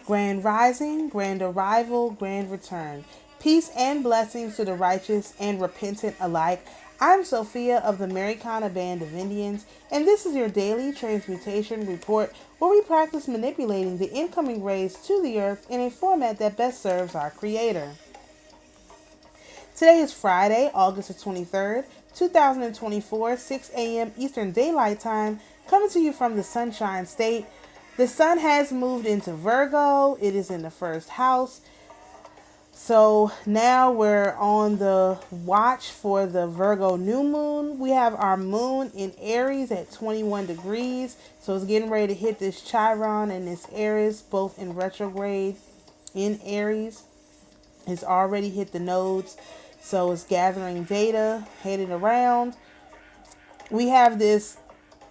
Grand rising, grand arrival, grand return. Peace and blessings to the righteous and repentant alike. I'm Sophia of the AmaruKhan Band of Indians, and this is your daily transmutation report where we practice manipulating the incoming rays to the earth in a format that best serves our Creator. Today is Friday, August the 23rd, 2024, 6 a.m. Eastern Daylight Time, coming to you from the Sunshine State. The sun has moved into Virgo. It is in the first house. So now we're on the watch for the Virgo new moon. We have our moon in Aries at 21 degrees. So it's getting ready to hit this Chiron and this Aries, both in retrograde in Aries. It's already hit the nodes. So it's gathering data, headed around. We have this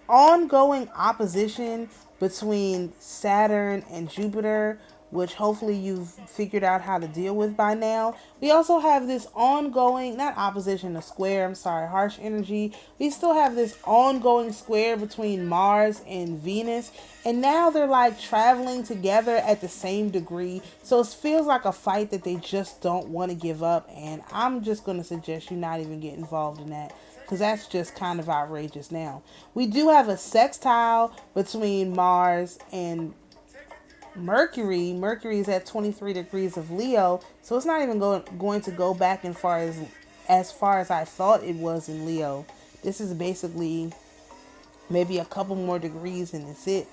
ongoing opposition between Saturn and Jupiter, which hopefully you've figured out how to deal with by now. We also have this ongoing, not opposition, a square, harsh energy. We still have this ongoing square between Mars and Venus. And now they're like traveling together at the same degree. So it feels like a fight that they just don't want to give up. And I'm just going to suggest you not even get involved in that, because that's just kind of outrageous now. We do have a sextile between Mars and Mercury. Mercury is at 23 degrees of Leo, so it's not even going to go back as far as I thought it was in Leo. This is basically maybe a couple more degrees and it's it.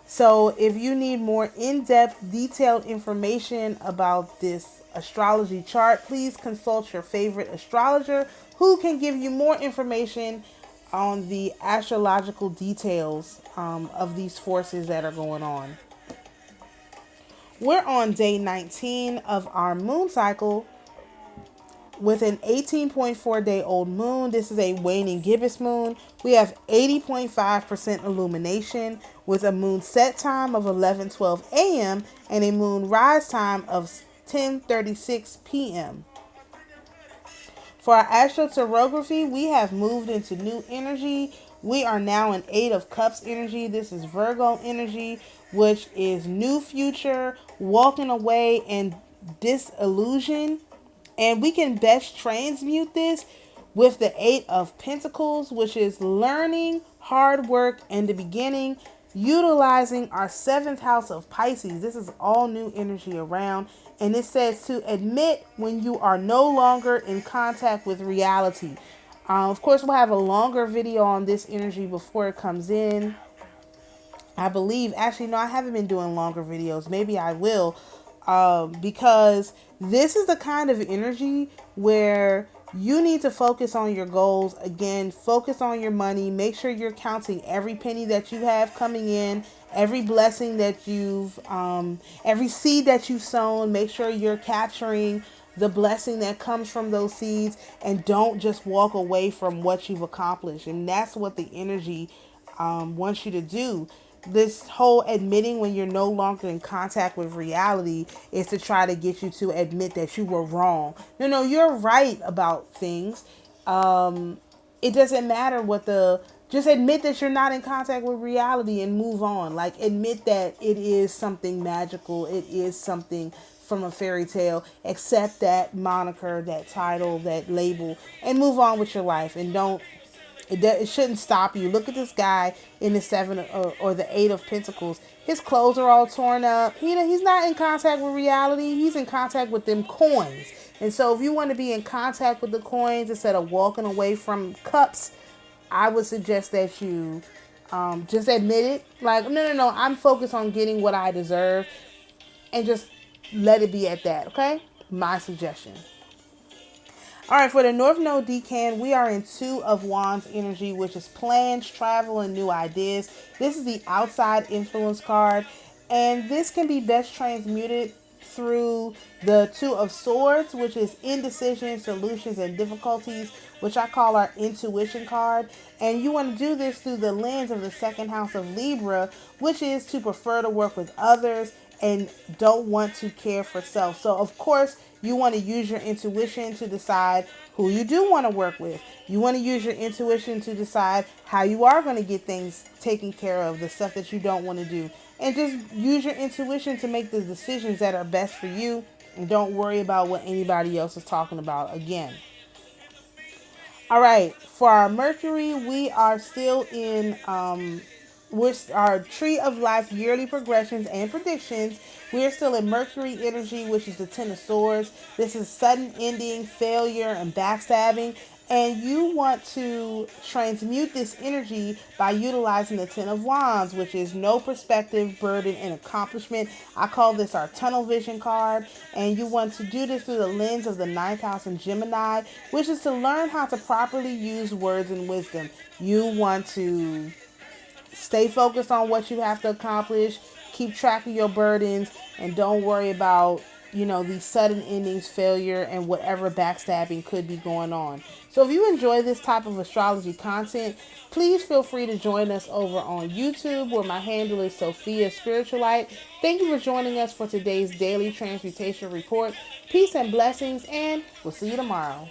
So if you need more in-depth, detailed information about this astrology chart, please consult your favorite astrologer who can give you more information on the astrological details of these forces that are going on. We're on day 19 of our moon cycle with an 18.4 day old moon. This is a waning gibbous moon. We have 80.5% illumination with a moon set time of 11:12 a.m. and a moon rise time of 10:36 p.m. For our astroterography, we have moved into new energy. We are now in 8 of Cups energy. This is Virgo energy, which is new future, walking away, and disillusion. And we can best transmute this with the 8 of Pentacles, which is learning, hard work, and the beginning, utilizing our 7th house of Pisces. This is all new energy around. And it says to admit when you are no longer in contact with reality. Of course, we'll have a longer video on this energy before it comes in. I believe, actually, no, I haven't been doing longer videos. Maybe I will, because this is the kind of energy where you need to focus on your goals. Again, focus on your money. Make sure you're counting every penny that you have coming in, every blessing that every seed that you've sown. Make sure you're capturing the blessing that comes from those seeds, and don't just walk away from what you've accomplished. And that's what the energy wants you to do. This whole admitting when you're no longer in contact with reality is to try to get you to admit that you were wrong. No, you're right about things. It doesn't matter just admit that you're not in contact with reality and move on. Like, admit that it is something magical. It is something from a fairy tale. Accept that moniker, that title, that label, and move on with your life. And it shouldn't stop you. Look at this guy in the 7 or the 8 of Pentacles. His clothes are all torn up. He's not in contact with reality. He's in contact with them coins. And so if you want to be in contact with the coins instead of walking away from cups, I would suggest that you just admit it. Like, no, I'm focused on getting what I deserve, and just let it be at that, okay? My suggestion. All right, for the North Node Decan, we are in 2 of Wands energy, which is plans, travel, and new ideas. This is the outside influence card, and this can be best transmuted through the 2 of Swords, which is indecision, solutions, and difficulties, which I call our intuition card. And you want to do this through the lens of the 2nd house of Libra, which is to prefer to work with others and don't want to care for self. So, of course, you want to use your intuition to decide who you do want to work with. You want to use your intuition to decide how you are going to get things taken care of, the stuff that you don't want to do. and just use your intuition to make the decisions that are best for you, and don't worry about what anybody else is talking about again. All right, for our Mercury, we are still in our Tree of Life yearly progressions and predictions. We are still in Mercury energy, which is the Ten of Swords. This is sudden ending, failure, and backstabbing. And you want to transmute this energy by utilizing the Ten of Wands, which is no perspective, burden, and accomplishment. I call this our tunnel vision card. And you want to do this through the lens of the ninth house in Gemini, which is to learn how to properly use words and wisdom. You want to stay focused on what you have to accomplish, keep track of your burdens, and don't worry about, these sudden endings, failure, and whatever backstabbing could be going on. So if you enjoy this type of astrology content, please feel free to join us over on YouTube, where my handle is Sophia Spiritualite. Thank you for joining us for today's daily transmutation report. Peace and blessings, and we'll see you tomorrow.